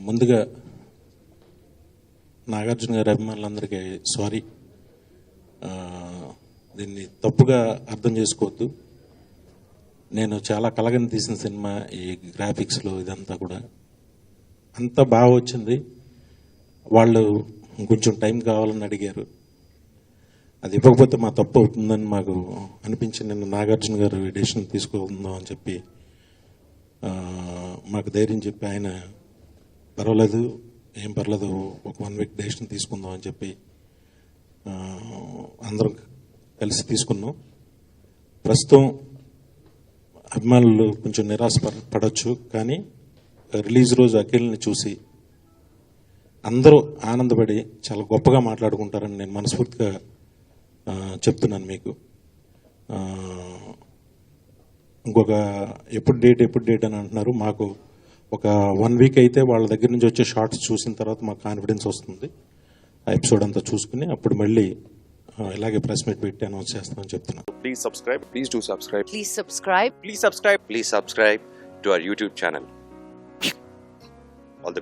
ముందుగా నాగార్జున గారి అభిమానులందరికీ సారీ. దీన్ని తప్పుగా అర్థం చేసుకోవద్దు. నేను చాలా కలగని తీసిన సినిమా. ఈ గ్రాఫిక్స్లో ఇదంతా కూడా అంతా బాగా వచ్చింది. వాళ్ళు కొంచెం టైం కావాలని అడిగారు. అది ఇవ్వకపోతే మా తప్పు అవుతుందని మాకు అనిపించి నిన్న నాగార్జున గారు డెసిషన్ తీసుకుందాం అని చెప్పి మాకు ధైర్యం చెప్పి ఆయన పర్వాలేదు, ఏం పర్లేదు, ఒక 1 వీక్ డెసిషన్ తీసుకుందాం అని చెప్పి అందరం కలిసి తీసుకున్నాం. ప్రస్తుతం అభిమానులు కొంచెం నిరాశ పడవచ్చు, కానీ రిలీజ్ రోజు అఖిల్ని చూసి అందరూ ఆనందపడి చాలా గొప్పగా మాట్లాడుకుంటారని నేను మనస్ఫూర్తిగా చెప్తున్నాను మీకు. ఇంకొక ఎప్పుడు డేట్ అని అంటున్నారు. మాకు ఒక 1 వీక్ అయితే వాళ్ళ దగ్గర నుంచి వచ్చే షార్ట్స్ చూసిన తర్వాత మాకు కాన్ఫిడెన్స్ వస్తుంది. ఆ ఎపిసోడ్ అంతా చూసుకుని అప్పుడు మళ్ళీ ఇలాగే ప్రెస్ మీట్ పెట్టి అనౌన్స్ చేస్తామని చెప్తున్నాను. Please subscribe. Please do subscribe. Please subscribe. Please subscribe. Please subscribe to our YouTube channel. All the best.